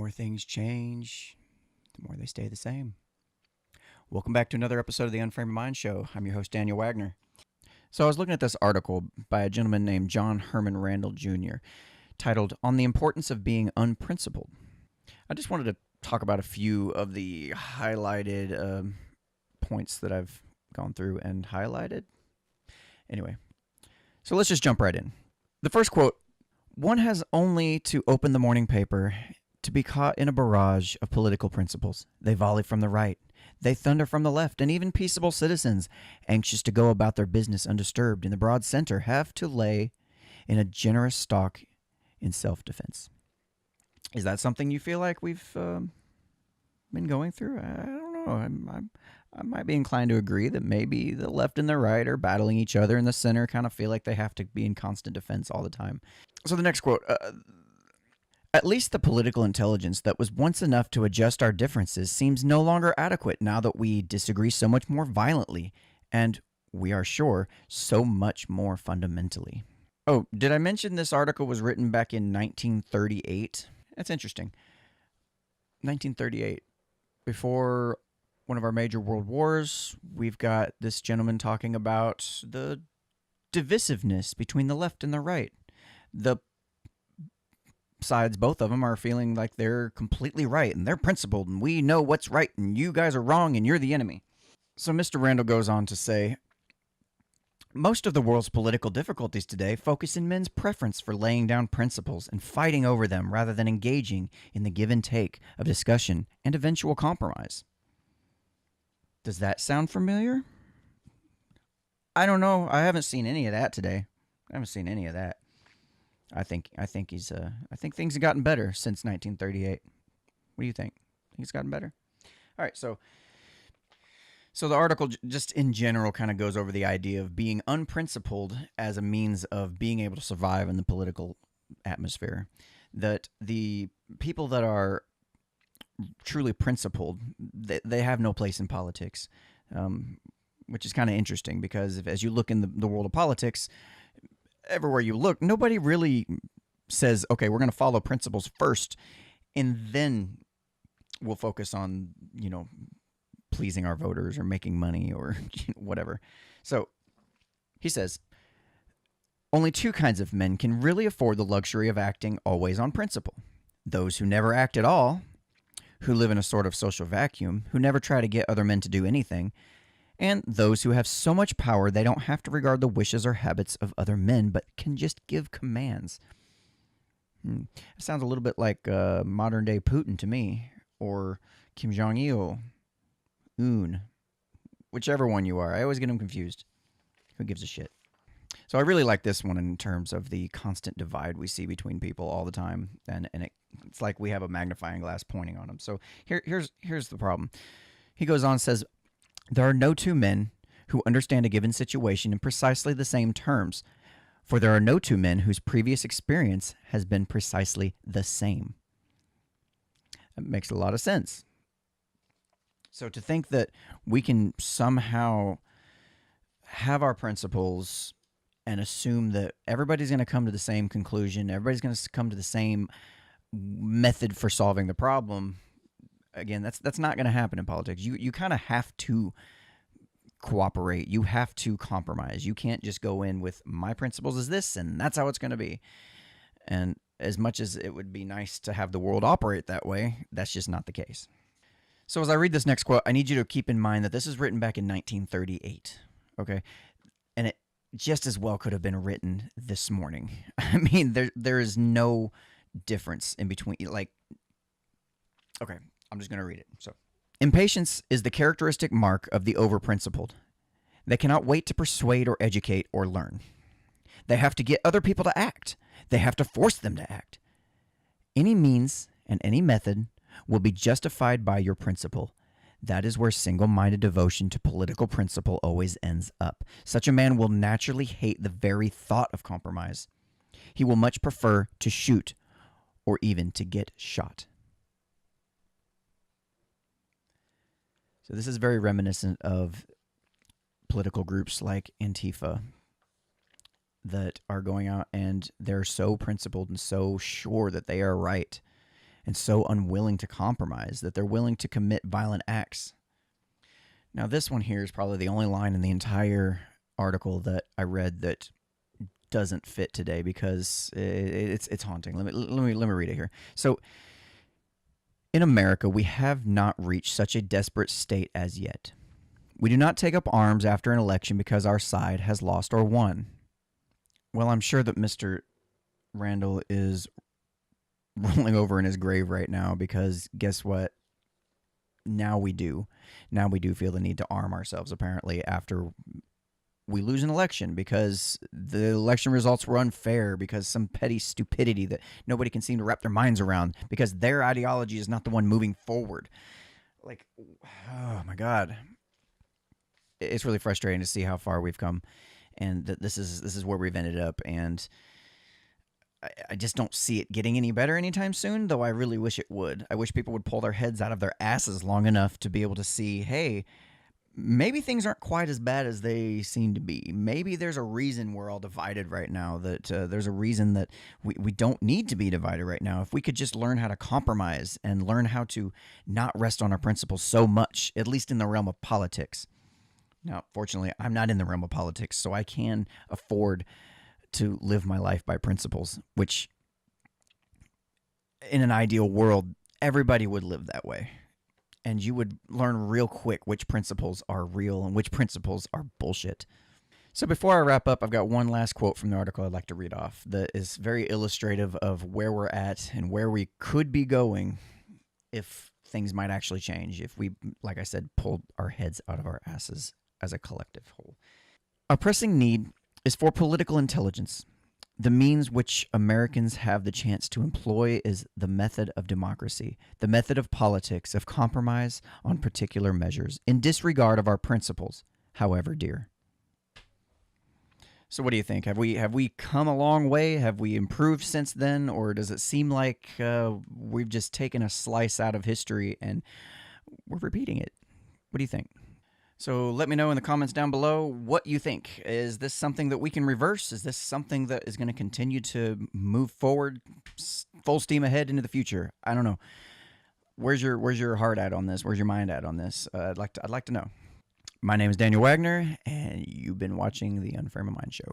more things change, the more they stay the same. Welcome back to another episode of the Unframe Mind Show. I'm your host, Daniel Wagner. So I was looking at this article by a gentleman named John Herman Randall Jr., titled On the Importance of Being Unprincipled. I just wanted to talk about a few of the highlighted points that I've gone through and highlighted. Anyway, so let's just jump right in. The first quote, one has only to open the morning paper to be caught in a barrage of political principles. They volley from the right. They thunder from the left, and even peaceable citizens, anxious to go about their business undisturbed in the broad center, have to lay in a generous stock in self-defense. Is that something you feel like we've been going through? I don't know. I might be inclined to agree that maybe the left and the right are battling each other, and the center kind of feel like they have to be in constant defense all the time. So the next quote, at least the political intelligence that was once enough to adjust our differences seems no longer adequate now that we disagree so much more violently, and, we are sure, so much more fundamentally. Oh, did I mention this article was written back in 1938? That's interesting. 1938. Before one of our major world wars, we've got this gentleman talking about the divisiveness between the left and the right. The sides, both of them, are feeling like they're completely right and they're principled and we know what's right and you guys are wrong and you're the enemy. So Mr. Randall goes on to say, most of the world's political difficulties today focus in men's preference for laying down principles and fighting over them rather than engaging in the give and take of discussion and eventual compromise. Does that sound familiar? I don't know. I haven't seen any of that today. I haven't seen any of that. I think things have gotten better since 1938. What do you think? Think it's gotten better? All right, so the article just in general kind of goes over the idea of being unprincipled as a means of being able to survive in the political atmosphere. That the people that are truly principled, they have no place in politics, which is kind of interesting because as you look in the world of politics, everywhere you look, nobody really says, okay, we're going to follow principles first, and then we'll focus on, pleasing our voters or making money or whatever. So he says, only two kinds of men can really afford the luxury of acting always on principle. Those who never act at all, who live in a sort of social vacuum, who never try to get other men to do anything, and those who have so much power they don't have to regard the wishes or habits of other men, but can just give commands. It sounds a little bit like modern-day Putin to me, or Kim Jong-il, whichever one you are. I always get them confused. Who gives a shit? So I really like this one in terms of the constant divide we see between people all the time, and it's like we have a magnifying glass pointing on them. So here's the problem. He goes on and says, there are no two men who understand a given situation in precisely the same terms, for there are no two men whose previous experience has been precisely the same. That makes a lot of sense. So to think that we can somehow have our principles and assume that everybody's going to come to the same conclusion, everybody's going to come to the same method for solving the problem, again, that's not going to happen in politics. You kind of have to cooperate. You have to compromise. You can't just go in with my principles is this and that's how it's going to be. And as much as it would be nice to have the world operate that way, that's just not the case. So as I read this next quote, I need you to keep in mind that this is written back in 1938, okay? And it just as well could have been written this morning. I mean, there is no difference in between, like, okay, I'm just going to read it. So, impatience is the characteristic mark of the over-principled. They cannot wait to persuade or educate or learn. They have to get other people to act. They have to force them to act. Any means and any method will be justified by your principle. That is where single-minded devotion to political principle always ends up. Such a man will naturally hate the very thought of compromise. He will much prefer to shoot or even to get shot. So this is very reminiscent of political groups like Antifa that are going out and they're so principled and so sure that they are right. and so unwilling to compromise that they're willing to commit violent acts. Now, this one here is probably the only line in the entire article that I read that doesn't fit today because it's haunting. Let me read it here. So, in America, we have not reached such a desperate state as yet. We do not take up arms after an election because our side has lost or won. Well, I'm sure that Mr. Randall is rolling over in his grave right now because guess what? Now we do. Now we do feel the need to arm ourselves, apparently, after we lose an election because the election results were unfair, because some petty stupidity that nobody can seem to wrap their minds around, because their ideology is not the one moving forward. Like, oh my God. It's really frustrating to see how far we've come, and that this is where we've ended up, and I just don't see it getting any better anytime soon, though I really wish it would. I wish people would pull their heads out of their asses long enough to be able to see, hey, maybe things aren't quite as bad as they seem to be. Maybe there's a reason we're all divided right now, that there's a reason that we don't need to be divided right now. If we could just learn how to compromise and learn how to not rest on our principles so much, at least in the realm of politics. Now, fortunately, I'm not in the realm of politics, so I can afford to live my life by principles, which in an ideal world, everybody would live that way. And you would learn real quick which principles are real and which principles are bullshit. So before I wrap up, I've got one last quote from the article I'd like to read off that is very illustrative of where we're at and where we could be going if things might actually change, if we, like I said, pulled our heads out of our asses as a collective whole. Our pressing need is for political intelligence. The means which Americans have the chance to employ is the method of democracy, the method of politics, of compromise on particular measures, in disregard of our principles, however dear. So what do you think? Have we come a long way? Have we improved since then? Or does it seem like we've just taken a slice out of history and we're repeating it? What do you think? So let me know in the comments down below what you think. Is this something that we can reverse? Is this something that is going to continue to move forward full steam ahead into the future? I don't know. Where's your heart at on this? Where's your mind at on this? I'd like to know. My name is Daniel Wagner, and you've been watching the Unframe of Mind show.